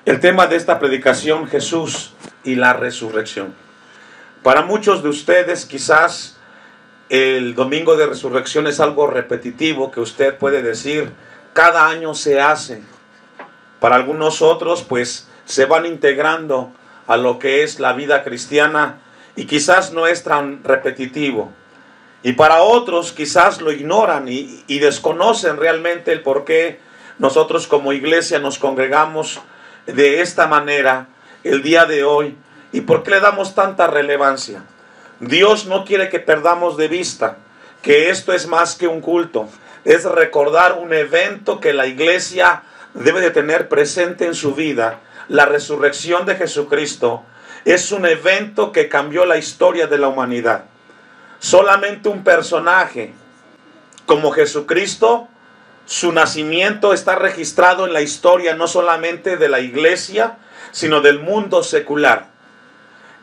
El tema de esta predicación, Jesús y la resurrección. Para muchos de ustedes quizás el domingo de resurrección es algo repetitivo que usted puede decir, cada año se hace. Para algunos otros pues se van integrando a lo que es la vida cristiana y quizás no es tan repetitivo. Y para otros quizás lo ignoran y desconocen realmente el por qué nosotros como iglesia nos congregamos de esta manera el día de hoy. ¿Y por qué le damos tanta relevancia? Dios no quiere que perdamos de vista que esto es más que un culto. Es recordar un evento que la iglesia debe de tener presente en su vida. La resurrección de Jesucristo es un evento que cambió la historia de la humanidad. Solamente un personaje como Jesucristo, su nacimiento está registrado en la historia no solamente de la iglesia, sino del mundo secular.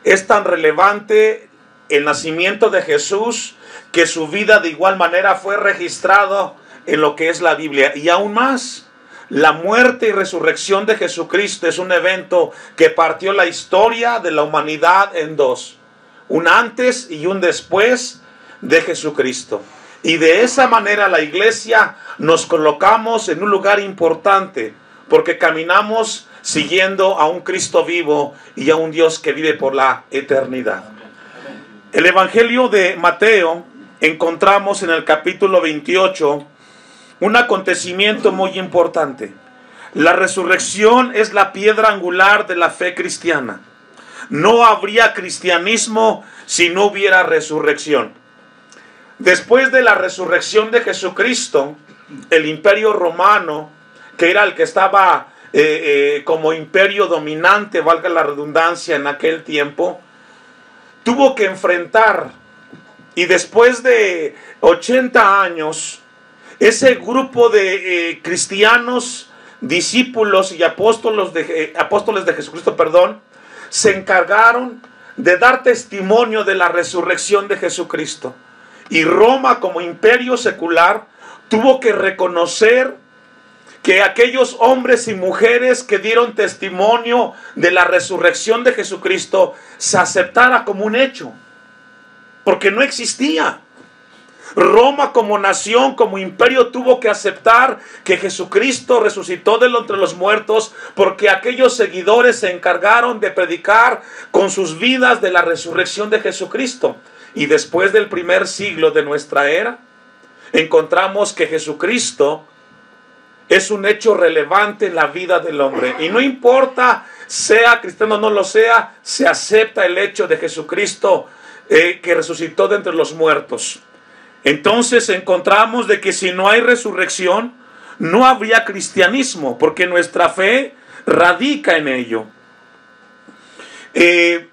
Es tan relevante el nacimiento de Jesús que su vida de igual manera fue registrado en lo que es la Biblia. Y aún más, la muerte y resurrección de Jesucristo es un evento que partió la historia de la humanidad en dos. Un antes y un después de Jesucristo. Y de esa manera la iglesia nos colocamos en un lugar importante, porque caminamos siguiendo a un Cristo vivo y a un Dios que vive por la eternidad. El Evangelio de Mateo encontramos en el capítulo 28 un acontecimiento muy importante. La resurrección es la piedra angular de la fe cristiana. No habría cristianismo si no hubiera resurrección. Después de la resurrección de Jesucristo, el imperio romano, que era el que estaba como imperio dominante, valga la redundancia, en aquel tiempo, tuvo que enfrentar, y después de 80 años, ese grupo de cristianos, discípulos y apóstoles de Jesucristo, se encargaron de dar testimonio de la resurrección de Jesucristo. Y Roma, como imperio secular, tuvo que reconocer que aquellos hombres y mujeres que dieron testimonio de la resurrección de Jesucristo se aceptara como un hecho, porque no existía. Roma como nación, como imperio, tuvo que aceptar que Jesucristo resucitó de entre los muertos, porque aquellos seguidores se encargaron de predicar con sus vidas de la resurrección de Jesucristo. Y después del primer siglo de nuestra era, encontramos que Jesucristo es un hecho relevante en la vida del hombre. Y no importa, sea cristiano o no lo sea, se acepta el hecho de Jesucristo que resucitó de entre los muertos. Entonces encontramos de que si no hay resurrección, no habría cristianismo, porque nuestra fe radica en ello.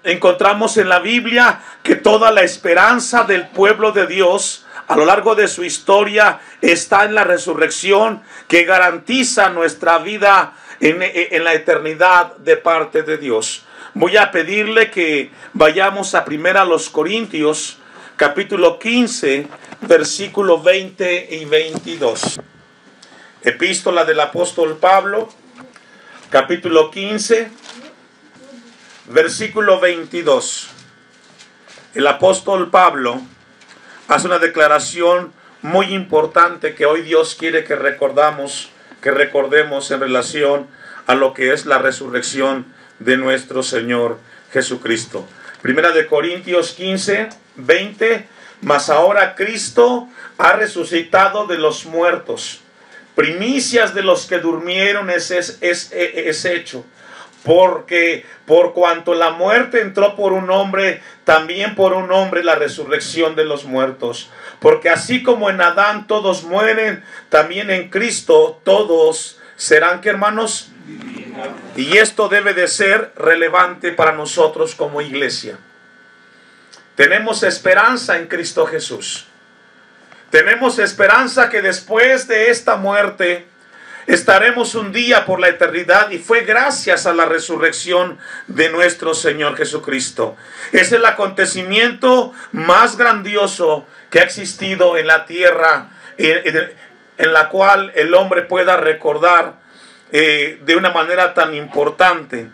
Encontramos en la Biblia que toda la esperanza del pueblo de Dios a lo largo de su historia está en la resurrección que garantiza nuestra vida en la eternidad de parte de Dios. Voy a pedirle que vayamos a 1 Corintios capítulo 15 versículo 20 y 22. Epístola del apóstol Pablo, capítulo 15, versículo 22. El apóstol Pablo hace una declaración muy importante que hoy Dios quiere que recordemos en relación a lo que es la resurrección de nuestro Señor Jesucristo. 1 Corintios 15, 20. Mas ahora Cristo ha resucitado de los muertos, primicias de los que durmieron es hecho. Porque por cuanto la muerte entró por un hombre, también por un hombre la resurrección de los muertos. Porque así como en Adán todos mueren, también en Cristo todos serán, ¿qué, hermanos? Y esto debe de ser relevante para nosotros como iglesia. Tenemos esperanza en Cristo Jesús. Tenemos esperanza que después de esta muerte estaremos un día por la eternidad, y fue gracias a la resurrección de nuestro Señor Jesucristo. Es el acontecimiento más grandioso que ha existido en la tierra, en la cual el hombre pueda recordar de una manera tan importante.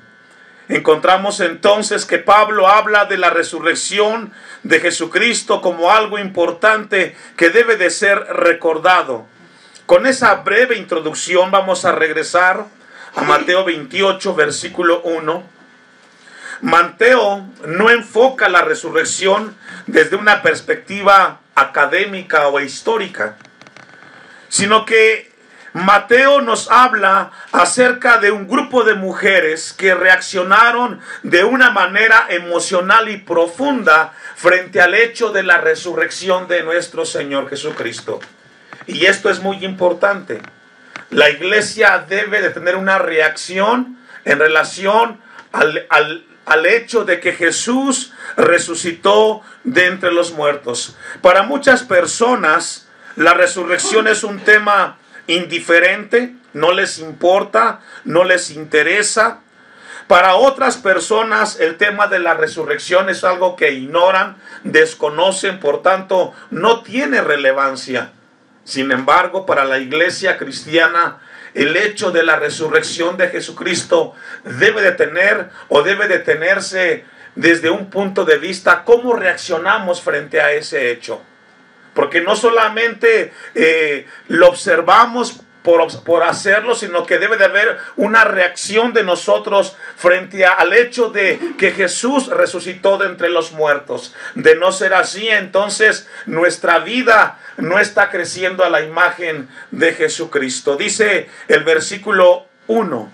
Encontramos entonces que Pablo habla de la resurrección de Jesucristo como algo importante que debe de ser recordado. Con esa breve introducción vamos a regresar a Mateo 28, versículo 1. Mateo no enfoca la resurrección desde una perspectiva académica o histórica, sino que Mateo nos habla acerca de un grupo de mujeres que reaccionaron de una manera emocional y profunda frente al hecho de la resurrección de nuestro Señor Jesucristo. Y esto es muy importante. La iglesia debe de tener una reacción en relación al hecho de que Jesús resucitó de entre los muertos. Para muchas personas, la resurrección es un tema indiferente, no les importa, no les interesa. Para otras personas el tema de la resurrección es algo que ignoran, desconocen, por tanto no tiene relevancia. Sin embargo, para la iglesia cristiana, el hecho de la resurrección de Jesucristo debe de tener o debe de tenerse desde un punto de vista cómo reaccionamos frente a ese hecho. Porque no solamente lo observamos por hacerlo, sino que debe de haber una reacción de nosotros frente al hecho de que Jesús resucitó de entre los muertos. De no ser así, entonces nuestra vida no está creciendo a la imagen de Jesucristo. Dice el versículo 1: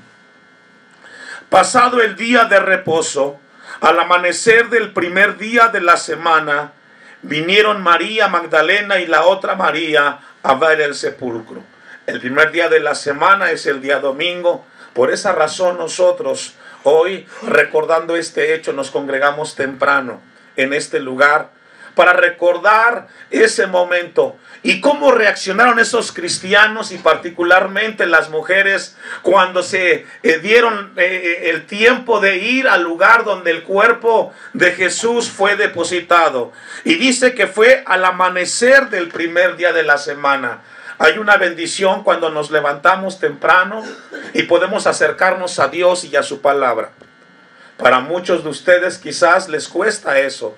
pasado el día de reposo, al amanecer del primer día de la semana, vinieron María Magdalena y la otra María a ver el sepulcro. El primer día de la semana es el día domingo. Por esa razón nosotros hoy, recordando este hecho, nos congregamos temprano en este lugar para recordar ese momento y cómo reaccionaron esos cristianos y particularmente las mujeres cuando se dieron el tiempo de ir al lugar donde el cuerpo de Jesús fue depositado. Y dice que fue al amanecer del primer día de la semana. Hay una bendición cuando nos levantamos temprano y podemos acercarnos a Dios y a su palabra. Para muchos de ustedes quizás les cuesta eso.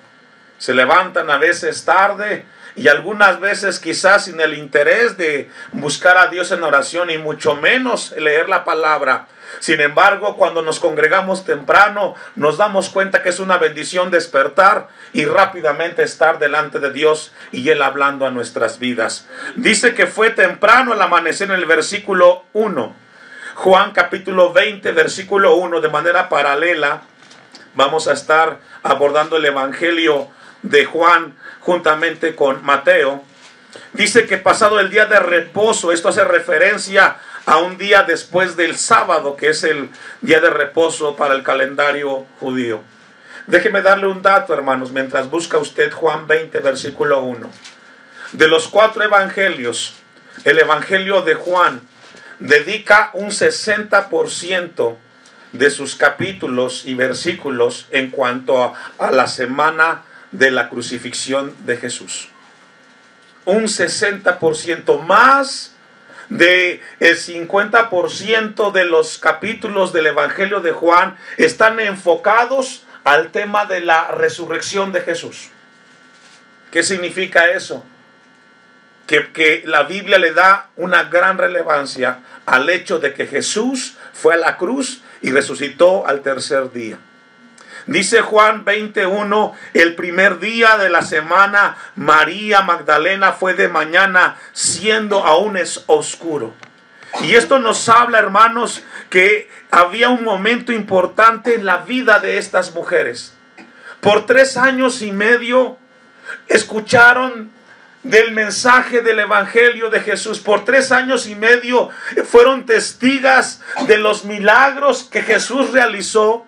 Se levantan a veces tarde y algunas veces quizás sin el interés de buscar a Dios en oración y mucho menos leer la palabra. Sin embargo, cuando nos congregamos temprano, nos damos cuenta que es una bendición despertar y rápidamente estar delante de Dios y Él hablando a nuestras vidas. Dice que fue temprano al amanecer en el versículo 1. Juan capítulo 20, versículo 1, de manera paralela, vamos a estar abordando el Evangelio de Juan juntamente con Mateo. Dice que pasado el día de reposo, esto hace referencia a un día después del sábado, que es el día de reposo para el calendario judío. Déjeme darle un dato, hermanos, mientras busca usted Juan 20, versículo 1. De los 4 evangelios, el evangelio de Juan dedica un 60% de sus capítulos y versículos en cuanto a la semana de la crucifixión de Jesús. Un 60% más del 50% de los capítulos del Evangelio de Juan están enfocados al tema de la resurrección de Jesús. ¿Qué significa eso? Que la Biblia le da una gran relevancia al hecho de que Jesús fue a la cruz y resucitó al tercer día. Dice Juan 21, el primer día de la semana, María Magdalena fue de mañana, siendo aún oscuro. Y esto nos habla, hermanos, que había un momento importante en la vida de estas mujeres. Por 3 años y medio escucharon del mensaje del Evangelio de Jesús. Por 3 años y medio fueron testigas de los milagros que Jesús realizó,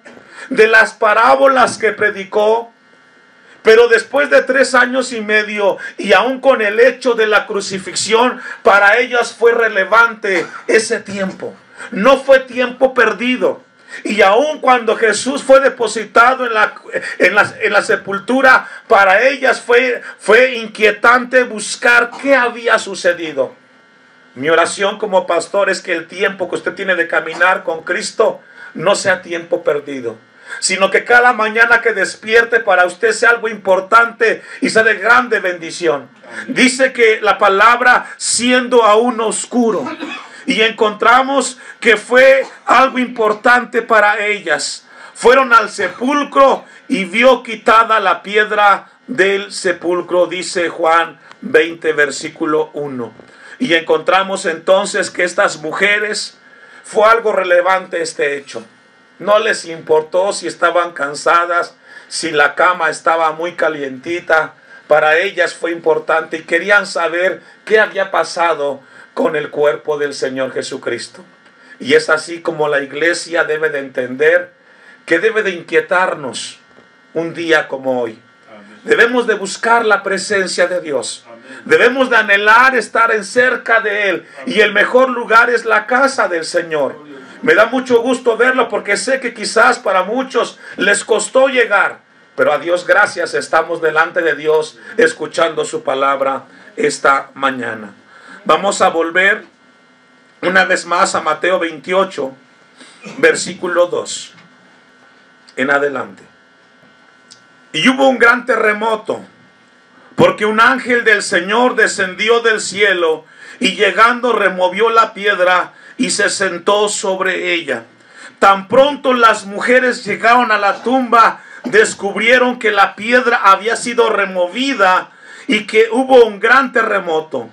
de las parábolas que predicó. Pero después de 3 años y medio, y aún con el hecho de la crucifixión, para ellas fue relevante ese tiempo. No fue tiempo perdido. Y aún cuando Jesús fue depositado en la sepultura, para ellas fue inquietante buscar qué había sucedido. Mi oración como pastor es que el tiempo que usted tiene de caminar con Cristo no sea tiempo perdido, sino que cada mañana que despierte para usted sea algo importante y sea de grande bendición. Dice que la palabra siendo aún oscuro, y encontramos que fue algo importante para ellas. Fueron al sepulcro y vio quitada la piedra del sepulcro, dice Juan 20, versículo 1. Y encontramos entonces que estas mujeres, fue algo relevante este hecho. No les importó si estaban cansadas, si la cama estaba muy calientita. Para ellas fue importante y querían saber qué había pasado con el cuerpo del Señor Jesucristo. Y es así como la iglesia debe de entender que debe de inquietarnos un día como hoy. Debemos de buscar la presencia de Dios. Debemos de anhelar estar en cerca de Él. Y el mejor lugar es la casa del Señor. Me da mucho gusto verlo porque sé que quizás para muchos les costó llegar. Pero a Dios gracias, estamos delante de Dios escuchando su palabra esta mañana. Vamos a volver una vez más a Mateo 28, versículo 2 en adelante. Y hubo un gran terremoto, porque un ángel del Señor descendió del cielo y llegando removió la piedra y se sentó sobre ella. Tan pronto las mujeres llegaron a la tumba, descubrieron que la piedra había sido removida y que hubo un gran terremoto.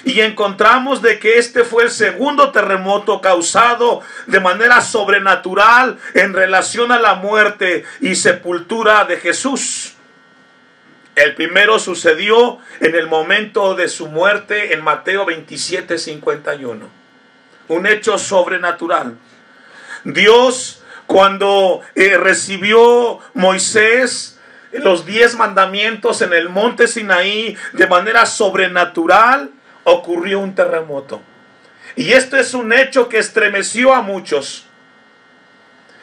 Y encontramos de que este fue el segundo terremoto causado de manera sobrenatural en relación a la muerte y sepultura de Jesús. El primero sucedió en el momento de su muerte en Mateo 27, 51. Un hecho sobrenatural. Dios, cuando recibió Moisés los 10 mandamientos en el monte Sinaí, de manera sobrenatural, ocurrió un terremoto. Y este es un hecho que estremeció a muchos.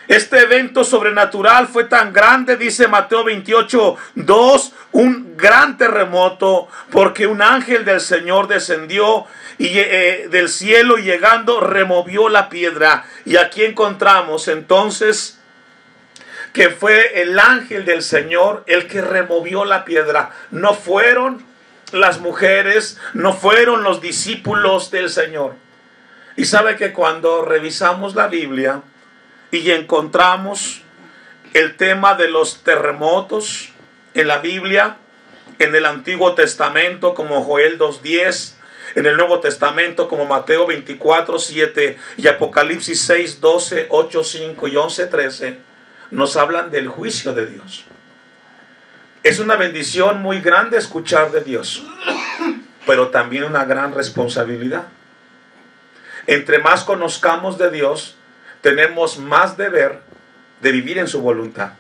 Este evento sobrenatural fue tan grande, dice Mateo 28, 2, un gran terremoto, porque un ángel del Señor descendió del cielo y llegando removió la piedra. Y aquí encontramos entonces que fue el ángel del Señor el que removió la piedra. No fueron las mujeres, no fueron los discípulos del Señor. Y sabe que cuando revisamos la Biblia y encontramos el tema de los terremotos en la Biblia, en el Antiguo Testamento como Joel 2:10, en el Nuevo Testamento como Mateo 24:7 y Apocalipsis 6:12, 8:5 y 11:13, nos hablan del juicio de Dios. Es una bendición muy grande escuchar de Dios, pero también una gran responsabilidad. Entre más conozcamos de Dios, tenemos más deber de vivir en su voluntad.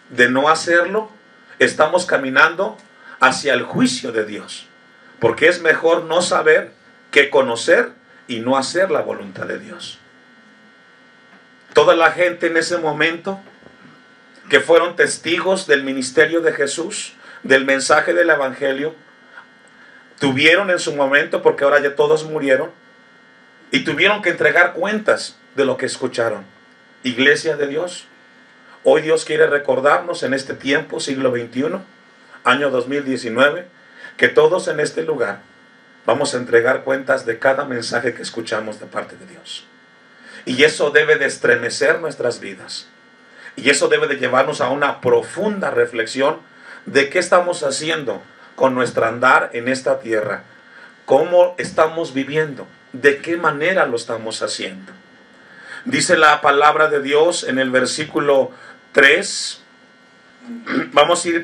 De no hacerlo, estamos caminando hacia el juicio de Dios. Porque es mejor no saber que conocer y no hacer la voluntad de Dios. Toda la gente en ese momento que fueron testigos del ministerio de Jesús, del mensaje del Evangelio, tuvieron en su momento, porque ahora ya todos murieron, y tuvieron que entregar cuentas de lo que escucharon. Iglesia de Dios, hoy Dios quiere recordarnos en este tiempo, siglo XXI, año 2019, que todos en este lugar vamos a entregar cuentas de cada mensaje que escuchamos de parte de Dios. Y eso debe de estremecer nuestras vidas. Y eso debe de llevarnos a una profunda reflexión de qué estamos haciendo con nuestro andar en esta tierra. ¿Cómo estamos viviendo? ¿De qué manera lo estamos haciendo? Dice la palabra de Dios en el versículo 3. Vamos a ir,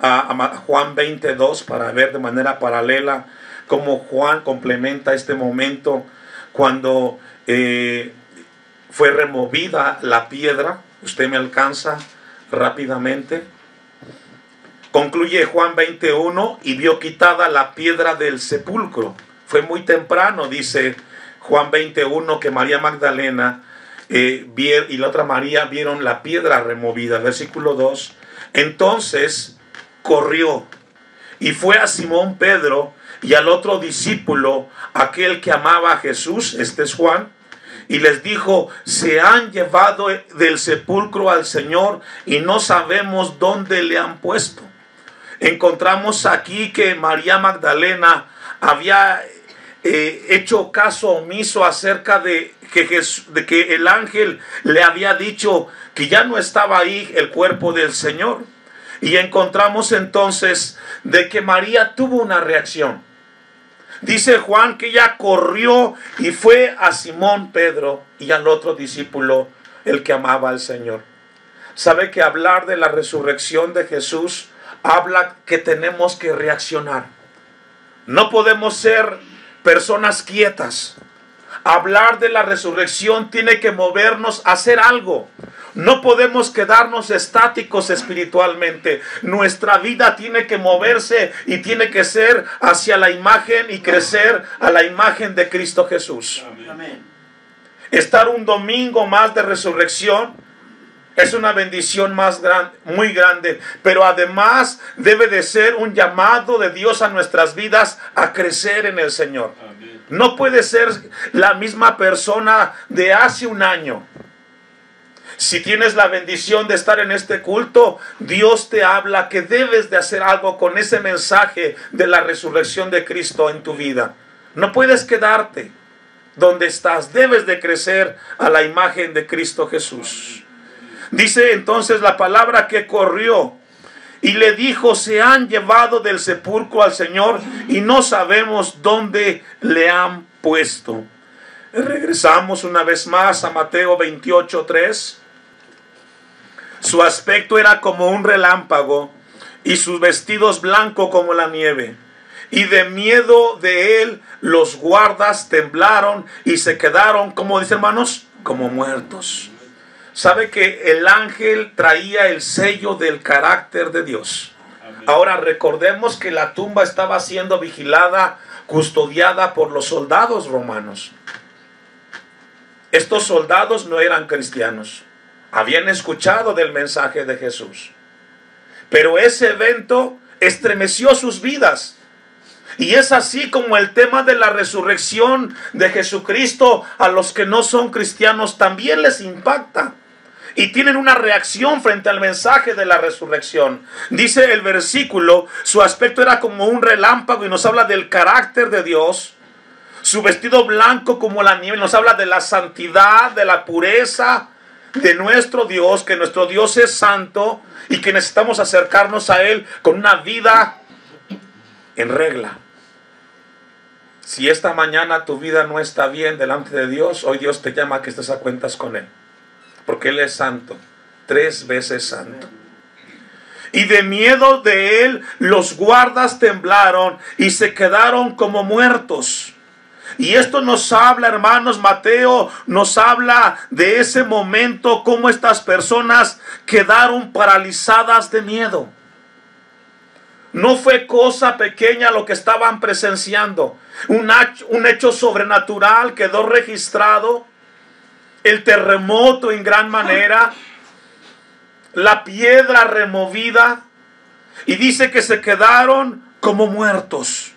a Juan 22 para ver de manera paralela cómo Juan complementa este momento cuando fue removida la piedra. Usted me alcanza rápidamente. Concluye Juan 21 y vio quitada la piedra del sepulcro. Fue muy temprano, dice Juan 21, que María Magdalena y la otra María vieron la piedra removida. Versículo 2. Entonces corrió y fue a Simón Pedro y al otro discípulo, aquel que amaba a Jesús, este es Juan, y les dijo: se han llevado del sepulcro al Señor y no sabemos dónde le han puesto. Encontramos aquí que María Magdalena había hecho caso omiso acerca de que el ángel le había dicho que ya no estaba ahí el cuerpo del Señor. Y encontramos entonces de que María tuvo una reacción. Dice Juan que ella corrió y fue a Simón Pedro y al otro discípulo, el que amaba al Señor. ¿Sabe que hablar de la resurrección de Jesús habla que tenemos que reaccionar? No podemos ser personas quietas. Hablar de la resurrección tiene que movernos a hacer algo. No podemos quedarnos estáticos espiritualmente. Nuestra vida tiene que moverse y tiene que ser hacia la imagen y crecer a la imagen de Cristo Jesús. Amén. Estar un domingo más de resurrección es una bendición más grande, muy grande, pero además debe de ser un llamado de Dios a nuestras vidas a crecer en el Señor. Amén. No puede ser la misma persona de hace un año. Si tienes la bendición de estar en este culto, Dios te habla que debes de hacer algo con ese mensaje de la resurrección de Cristo en tu vida. No puedes quedarte donde estás, debes de crecer a la imagen de Cristo Jesús. Dice entonces la palabra que corrió y le dijo: se han llevado del sepulcro al Señor y no sabemos dónde le han puesto. Regresamos una vez más a Mateo 28:3. Su aspecto era como un relámpago y sus vestidos blancos como la nieve. Y de miedo de él los guardas temblaron y se quedaron, como dice, hermanos, como muertos. ¿Sabe que el ángel traía el sello del carácter de Dios? Amén. Ahora recordemos que la tumba estaba siendo vigilada, custodiada por los soldados romanos. Estos soldados no eran cristianos. Habían escuchado del mensaje de Jesús. Pero ese evento estremeció sus vidas. Y es así como el tema de la resurrección de Jesucristo a los que no son cristianos también les impacta. Y tienen una reacción frente al mensaje de la resurrección. Dice el versículo: su aspecto era como un relámpago, y nos habla del carácter de Dios. Su vestido blanco como la nieve, nos habla de la santidad, de la pureza de nuestro Dios, que nuestro Dios es santo y que necesitamos acercarnos a Él con una vida en regla. Si esta mañana tu vida no está bien delante de Dios, hoy Dios te llama a que estés a cuentas con Él. Porque Él es santo, 3 veces santo. Y de miedo de Él los guardas temblaron y se quedaron como muertos. Y esto nos habla, hermanos, Mateo nos habla de ese momento, cómo estas personas quedaron paralizadas de miedo. No fue cosa pequeña lo que estaban presenciando. Un hecho sobrenatural quedó registrado. El terremoto en gran manera, la piedra removida, y dice que se quedaron como muertos.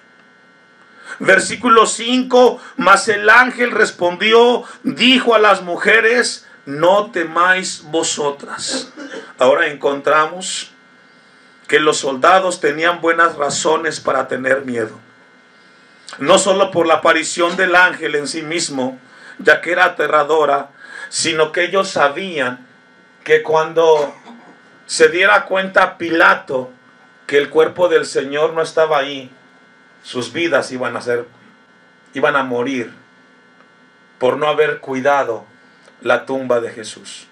Versículo 5, mas el ángel respondió, dijo a las mujeres: no temáis vosotras. Ahora encontramos que los soldados tenían buenas razones para tener miedo. No solo por la aparición del ángel en sí mismo, ya que era aterradora, sino que ellos sabían que cuando se diera cuenta Pilato que el cuerpo del Señor no estaba ahí, sus vidas iban a morir por no haber cuidado la tumba de Jesús.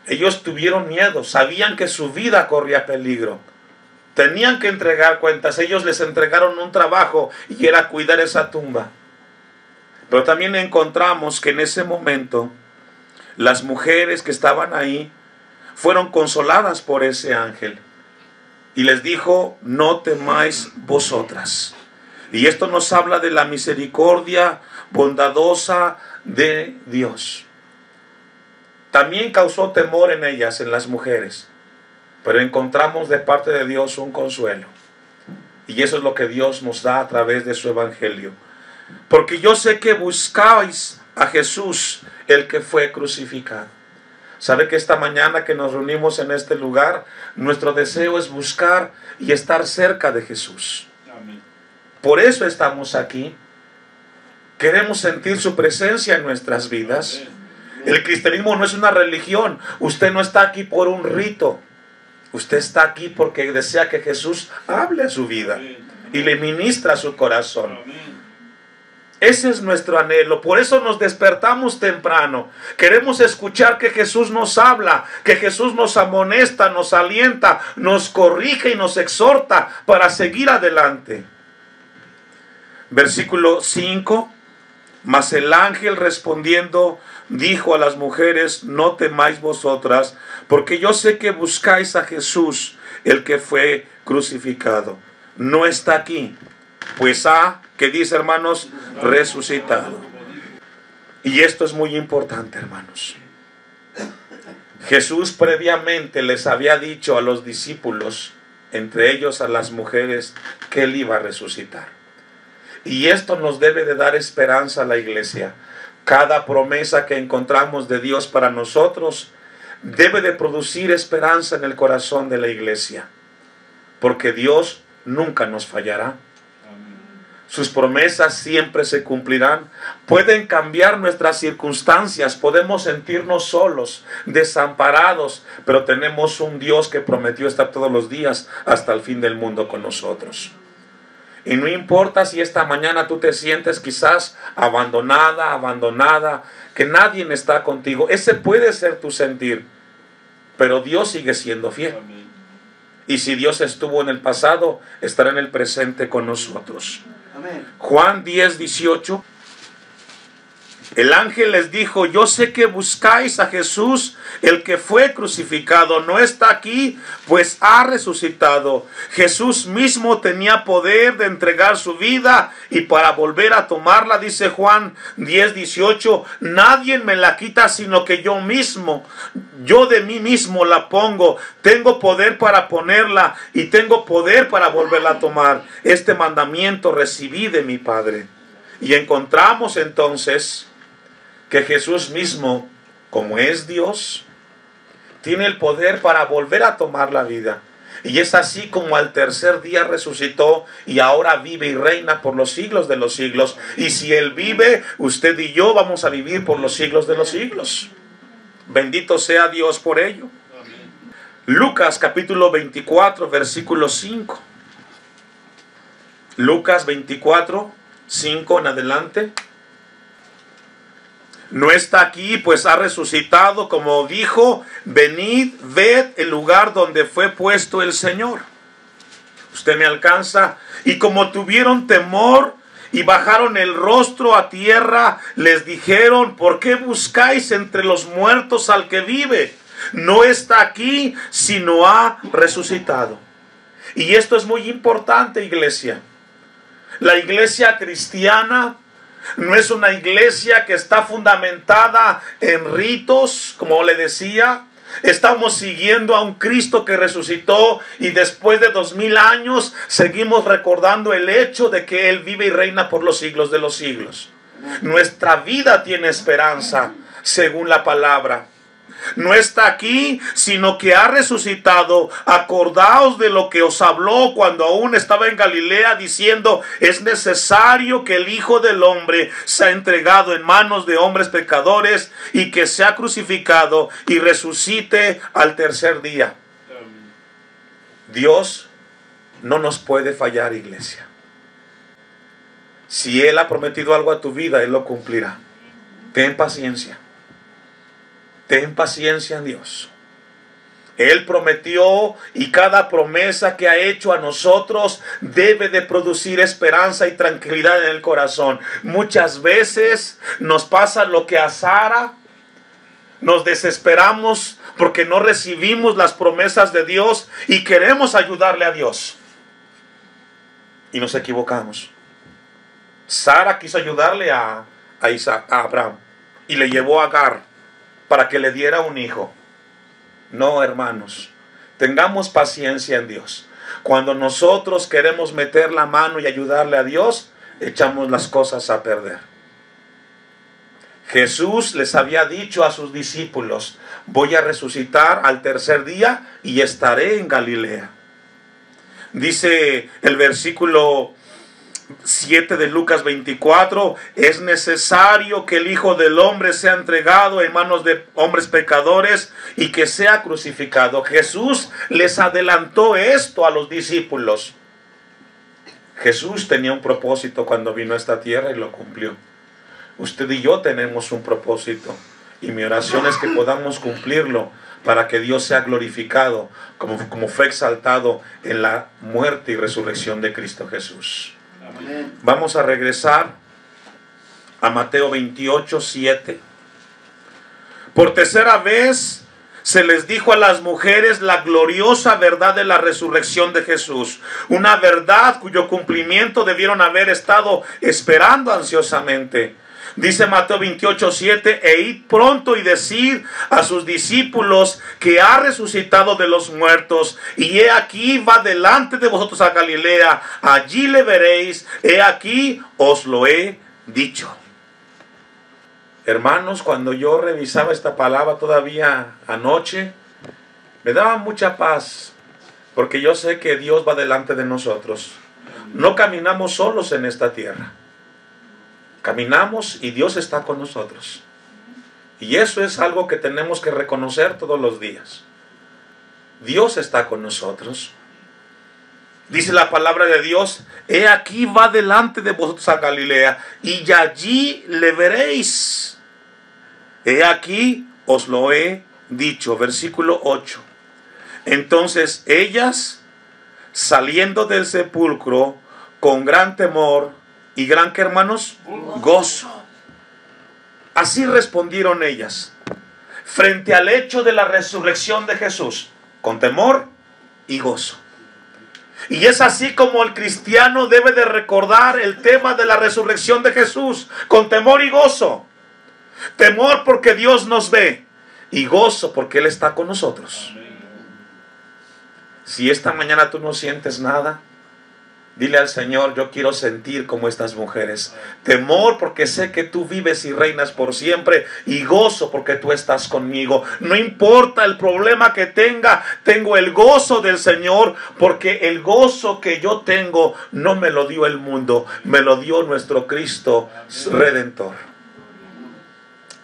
Ellos tuvieron miedo, sabían que su vida corría peligro, tenían que entregar cuentas. Ellos les entregaron un trabajo y era cuidar esa tumba. Pero también encontramos que en ese momento las mujeres que estaban ahí fueron consoladas por ese ángel. Y les dijo: no temáis vosotras. Y esto nos habla de la misericordia bondadosa de Dios. También causó temor en ellas, en las mujeres. Pero encontramos de parte de Dios un consuelo. Y eso es lo que Dios nos da a través de su evangelio. Porque yo sé que buscáis a Jesús, el que fue crucificado. ¿Sabe que esta mañana que nos reunimos en este lugar, nuestro deseo es buscar y estar cerca de Jesús? Amén. Por eso estamos aquí. Queremos sentir su presencia en nuestras vidas. El cristianismo no es una religión. Usted no está aquí por un rito. Usted está aquí porque desea que Jesús hable a su vida y le ministra a su corazón. Ese es nuestro anhelo. Por eso nos despertamos temprano. Queremos escuchar que Jesús nos habla, que Jesús nos amonesta, nos alienta, nos corrige y nos exhorta para seguir adelante. Versículo 5. Mas el ángel respondiendo dijo a las mujeres: no temáis vosotras, porque yo sé que buscáis a Jesús, el que fue crucificado. No está aquí, pues ha, ¿qué dice, hermanos? Resucitado. Y esto es muy importante, hermanos. Jesús previamente les había dicho a los discípulos, entre ellos a las mujeres, que Él iba a resucitar. Y esto nos debe de dar esperanza a la iglesia. Cada promesa que encontramos de Dios para nosotros debe de producir esperanza en el corazón de la iglesia. Porque Dios nunca nos fallará. Sus promesas siempre se cumplirán. Pueden cambiar nuestras circunstancias, podemos sentirnos solos, desamparados, pero tenemos un Dios que prometió estar todos los días hasta el fin del mundo con nosotros. Y no importa si esta mañana tú te sientes quizás abandonada, que nadie está contigo. Ese puede ser tu sentir, pero Dios sigue siendo fiel. Amén. Y si Dios estuvo en el pasado, estará en el presente con nosotros. Amén. Juan 10:18. El ángel les dijo: yo sé que buscáis a Jesús, el que fue crucificado. No está aquí, pues ha resucitado. Jesús mismo tenía poder de entregar su vida y para volver a tomarla, dice Juan 10:18, nadie me la quita sino que yo mismo. Yo de mí mismo la pongo. Tengo poder para ponerla y tengo poder para volverla a tomar. Este mandamiento recibí de mi Padre. Y encontramos entonces que Jesús mismo, como es Dios, tiene el poder para volver a tomar la vida. Y es así como al tercer día resucitó y ahora vive y reina por los siglos de los siglos. Y si Él vive, usted y yo vamos a vivir por los siglos de los siglos. Bendito sea Dios por ello. Lucas capítulo 24, versículo 5. Lucas 24, 5 en adelante. No está aquí, pues ha resucitado, como dijo: venid, ved el lugar donde fue puesto el Señor. Usted me alcanza. Y como tuvieron temor y bajaron el rostro a tierra, les dijeron: ¿por qué buscáis entre los muertos al que vive? No está aquí, sino ha resucitado. Y esto es muy importante, iglesia. La iglesia cristiana no es una iglesia que está fundamentada en ritos, como le decía. Estamos siguiendo a un Cristo que resucitó y después de 2000 años seguimos recordando el hecho de que Él vive y reina por los siglos de los siglos. Nuestra vida tiene esperanza, según la palabra. No está aquí, sino que ha resucitado. Acordaos de lo que os habló cuando aún estaba en Galilea, diciendo: es necesario que el Hijo del Hombre sea entregado en manos de hombres pecadores y que sea crucificado y resucite al tercer día. Dios no nos puede fallar, iglesia. Si Él ha prometido algo a tu vida, Él lo cumplirá. Ten paciencia. Ten paciencia en Dios. Él prometió y cada promesa que ha hecho a nosotros debe de producir esperanza y tranquilidad en el corazón. Muchas veces nos pasa lo que a Sara. Nos desesperamos porque no recibimos las promesas de Dios y queremos ayudarle a Dios. Y nos equivocamos. Sara quiso ayudarle a Abraham y le llevó a Agar para que le diera un hijo. No, hermanos, tengamos paciencia en Dios. Cuando nosotros queremos meter la mano y ayudarle a Dios, echamos las cosas a perder. Jesús les había dicho a sus discípulos: voy a resucitar al tercer día y estaré en Galilea. Dice el versículo 7 de Lucas 24: es necesario que el Hijo del Hombre sea entregado en manos de hombres pecadores y que sea crucificado. Jesús les adelantó esto a los discípulos. Jesús tenía un propósito cuando vino a esta tierra y lo cumplió. Usted y yo tenemos un propósito, y mi oración es que podamos cumplirlo para que Dios sea glorificado como fue exaltado en la muerte y resurrección de Cristo Jesús. Amén. Vamos a regresar a Mateo 28, 7. Por tercera vez se les dijo a las mujeres la gloriosa verdad de la resurrección de Jesús, una verdad cuyo cumplimiento debieron haber estado esperando ansiosamente. Dice Mateo 28, 7, e id pronto y decid a sus discípulos que ha resucitado de los muertos, y he aquí va delante de vosotros a Galilea, allí le veréis, he aquí os lo he dicho. Hermanos, cuando yo revisaba esta palabra todavía anoche, me daba mucha paz, porque yo sé que Dios va delante de nosotros. No caminamos solos en esta tierra. Caminamos y Dios está con nosotros. Y eso es algo que tenemos que reconocer todos los días. Dios está con nosotros. Dice la palabra de Dios: he aquí va delante de vosotros a Galilea, y allí le veréis. He aquí os lo he dicho. Versículo 8. Entonces ellas, saliendo del sepulcro con gran temor y gran, ¿qué, hermanos? Gozo. Así respondieron ellas frente al hecho de la resurrección de Jesús, con temor y gozo. Y es así como el cristiano debe de recordar el tema de la resurrección de Jesús, con temor y gozo. Temor porque Dios nos ve, y gozo porque Él está con nosotros. Si esta mañana tú no sientes nada, dile al Señor: yo quiero sentir como estas mujeres. Temor porque sé que tú vives y reinas por siempre, y gozo porque tú estás conmigo. No importa el problema que tenga, tengo el gozo del Señor, porque el gozo que yo tengo no me lo dio el mundo, me lo dio nuestro Cristo Redentor.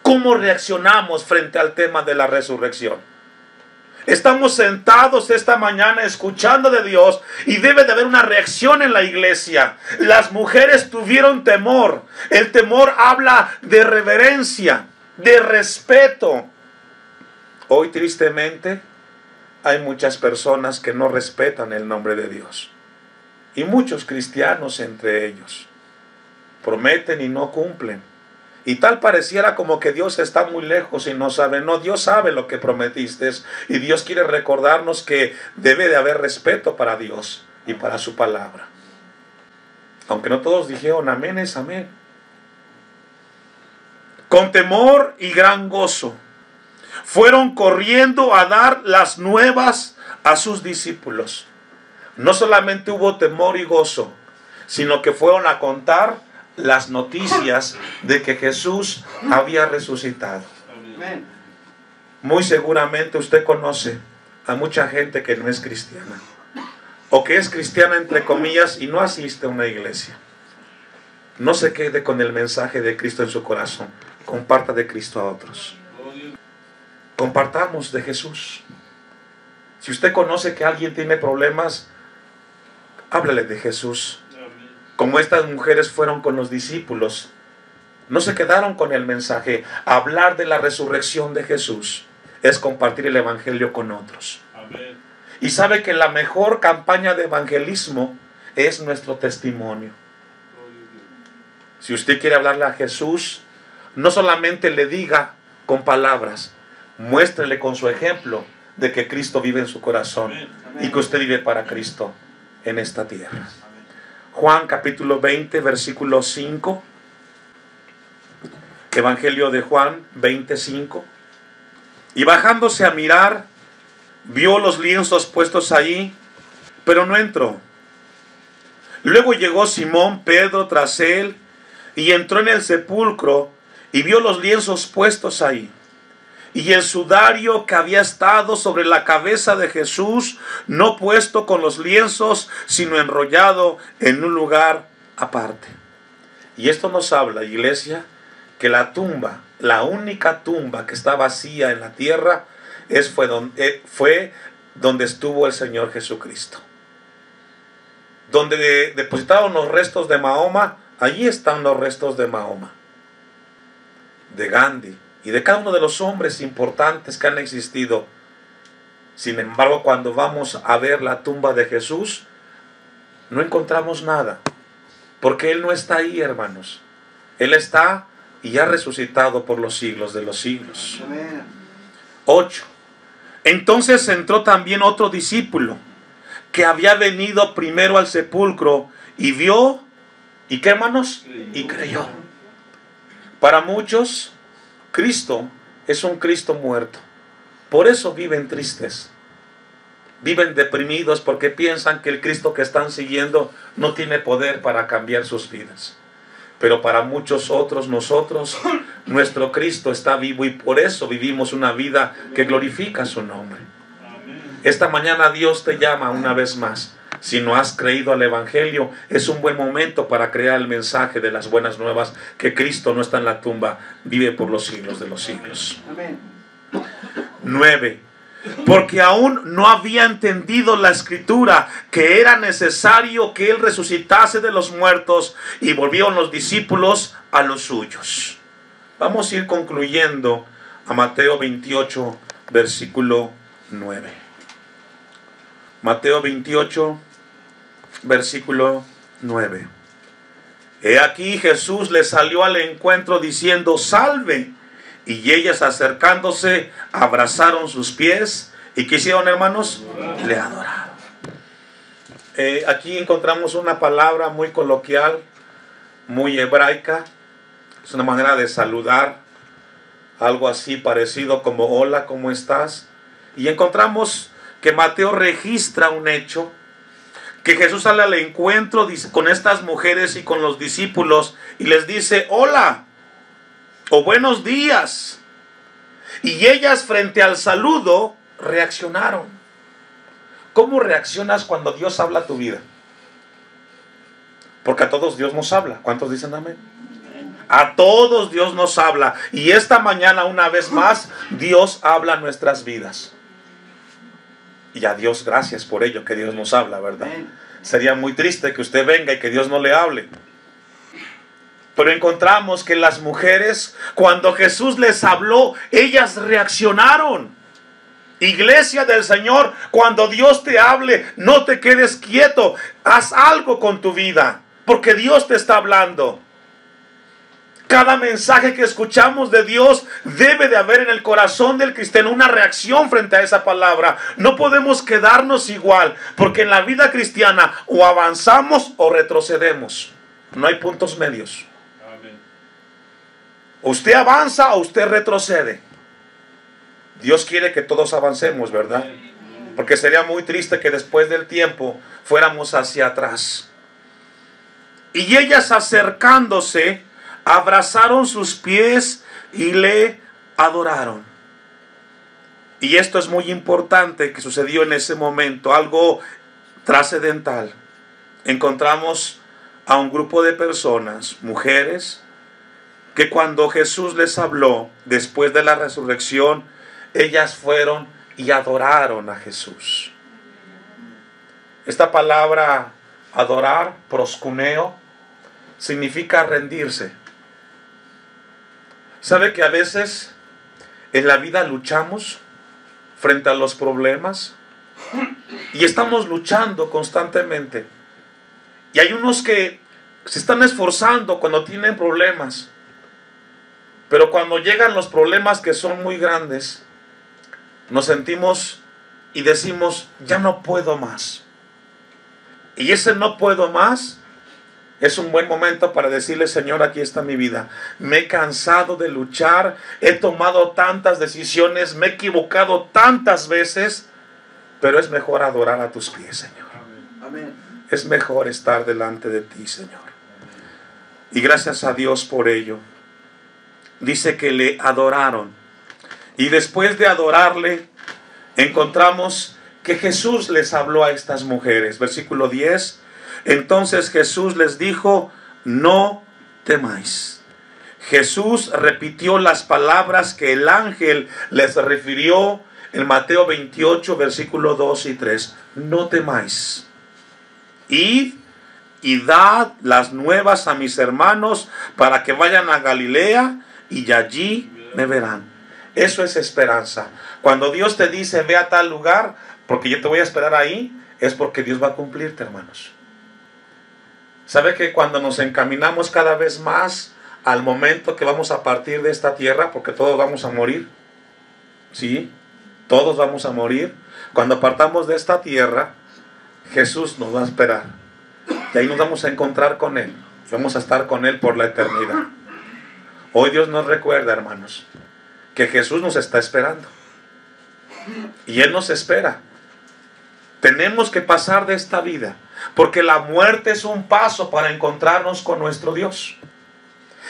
¿Cómo reaccionamos frente al tema de la resurrección? Estamos sentados esta mañana escuchando de Dios, y debe de haber una reacción en la iglesia. Las mujeres tuvieron temor. El temor habla de reverencia, de respeto. Hoy tristemente hay muchas personas que no respetan el nombre de Dios, y muchos cristianos entre ellos. Prometen y no cumplen. Y tal pareciera como que Dios está muy lejos y no sabe. No, Dios sabe lo que prometiste, y Dios quiere recordarnos que debe de haber respeto para Dios y para su palabra. Aunque no todos dijeron amén, es amén. Con temor y gran gozo fueron corriendo a dar las nuevas a sus discípulos. No solamente hubo temor y gozo, sino que fueron a contar las noticias de que Jesús había resucitado. Amén. Muy seguramente usted conoce a mucha gente que no es cristiana, o que es cristiana entre comillas y no asiste a una iglesia. No se quede con el mensaje de Cristo en su corazón. Comparta de Cristo a otros. Compartamos de Jesús. Si usted conoce que alguien tiene problemas, háblale de Jesús. Como estas mujeres fueron con los discípulos, no se quedaron con el mensaje. Hablar de la resurrección de Jesús es compartir el evangelio con otros. Amén. Y sabe que la mejor campaña de evangelismo es nuestro testimonio. Si usted quiere hablarle a Jesús, no solamente le diga con palabras, muéstrele con su ejemplo de que Cristo vive en su corazón. Amén. Y que usted vive para Cristo en esta tierra. Juan capítulo 20, versículo 5. Evangelio de Juan 25. Y bajándose a mirar, vio los lienzos puestos allí, pero no entró. Luego llegó Simón Pedro tras él y entró en el sepulcro y vio los lienzos puestos ahí. Y el sudario que había estado sobre la cabeza de Jesús, no puesto con los lienzos, sino enrollado en un lugar aparte. Y esto nos habla, iglesia, que la tumba, la única tumba que está vacía en la tierra, fue donde estuvo el Señor Jesucristo. Donde depositaron los restos de Mahoma, allí están los restos de Mahoma, de Gandhi y de cada uno de los hombres importantes que han existido. Sin embargo, cuando vamos a ver la tumba de Jesús, no encontramos nada, porque Él no está ahí, hermanos. Él está y ha resucitado por los siglos de los siglos. 8. Entonces entró también otro discípulo que había venido primero al sepulcro y vio, ¿y qué, hermanos? Y creyó. Para muchos, Cristo es un Cristo muerto. Por eso viven tristes, viven deprimidos, porque piensan que el Cristo que están siguiendo no tiene poder para cambiar sus vidas. Pero para muchos otros, nosotros, nuestro Cristo está vivo y por eso vivimos una vida que glorifica su nombre. Esta mañana Dios te llama una vez más. Si no has creído al Evangelio, es un buen momento para creer el mensaje de las buenas nuevas, que Cristo no está en la tumba, vive por los siglos de los siglos. 9. Porque aún no había entendido la Escritura, que era necesario que Él resucitase de los muertos, y volvieron los discípulos a los suyos. Vamos a ir concluyendo a Mateo 28, versículo 9. Mateo 28, versículo 9. He aquí Jesús le salió al encuentro diciendo: salve. Y ellas, acercándose, abrazaron sus pies. ¿Y qué hicieron, hermanos? Le adoraron. Aquí encontramos una palabra muy coloquial, muy hebraica. Es una manera de saludar, algo así parecido como hola, ¿cómo estás? Y encontramos que Mateo registra un hecho, que Jesús sale al encuentro con estas mujeres y con los discípulos y les dice: hola, o buenos días. Y ellas, frente al saludo, reaccionaron. ¿Cómo reaccionas cuando Dios habla a tu vida? Porque a todos Dios nos habla. ¿Cuántos dicen amén? A todos Dios nos habla. Y esta mañana, una vez más, Dios habla a nuestras vidas. Y a Dios gracias por ello, que Dios nos habla, ¿verdad? Sería muy triste que usted venga y que Dios no le hable. Pero encontramos que las mujeres, cuando Jesús les habló, ellas reaccionaron. Iglesia del Señor, cuando Dios te hable, no te quedes quieto. Haz algo con tu vida, porque Dios te está hablando. Cada mensaje que escuchamos de Dios debe de haber en el corazón del cristiano una reacción frente a esa palabra. No podemos quedarnos igual, porque en la vida cristiana o avanzamos o retrocedemos. No hay puntos medios. Usted avanza o usted retrocede. Dios quiere que todos avancemos, ¿verdad? Porque sería muy triste que después del tiempo fuéramos hacia atrás. Y ellas, acercándose, abrazaron sus pies y le adoraron. Y esto es muy importante que sucedió en ese momento, algo trascendental. Encontramos a un grupo de personas, mujeres, que cuando Jesús les habló después de la resurrección, ellas fueron y adoraron a Jesús. Esta palabra adorar, proskuneo, significa rendirse. ¿Sabe que a veces en la vida luchamos frente a los problemas? Y estamos luchando constantemente. Y hay unos que se están esforzando cuando tienen problemas. Pero cuando llegan los problemas que son muy grandes, nos sentimos y decimos: ya no puedo más. Y ese no puedo más es un buen momento para decirle: Señor, aquí está mi vida. Me he cansado de luchar, he tomado tantas decisiones, me he equivocado tantas veces, pero es mejor adorar a tus pies, Señor. Es mejor estar delante de ti, Señor. Y gracias a Dios por ello. Dice que le adoraron. Y después de adorarle, encontramos que Jesús les habló a estas mujeres. Versículo 10. Entonces Jesús les dijo: no temáis. Jesús repitió las palabras que el ángel les refirió en Mateo 28, versículos 2 y 3. No temáis. Id y dad las nuevas a mis hermanos para que vayan a Galilea y allí me verán. Eso es esperanza. Cuando Dios te dice ve a tal lugar, porque yo te voy a esperar ahí, es porque Dios va a cumplirte, hermanos. ¿Sabe que cuando nos encaminamos cada vez más al momento que vamos a partir de esta tierra, porque todos vamos a morir? ¿Sí? Todos vamos a morir. Cuando partamos de esta tierra, Jesús nos va a esperar. Y ahí nos vamos a encontrar con Él. Vamos a estar con Él por la eternidad. Hoy Dios nos recuerda, hermanos, que Jesús nos está esperando. Y Él nos espera. Tenemos que pasar de esta vida, porque la muerte es un paso para encontrarnos con nuestro Dios.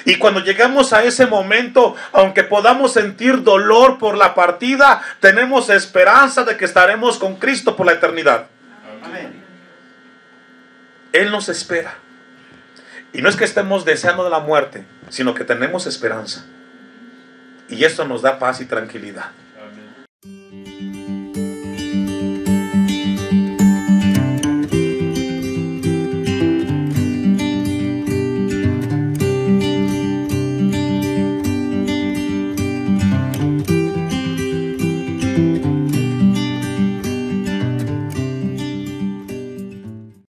Y cuando llegamos a ese momento, aunque podamos sentir dolor por la partida, tenemos esperanza de que estaremos con Cristo por la eternidad. Amén. Él nos espera. Y no es que estemos deseando de la muerte, sino que tenemos esperanza. Y esto nos da paz y tranquilidad.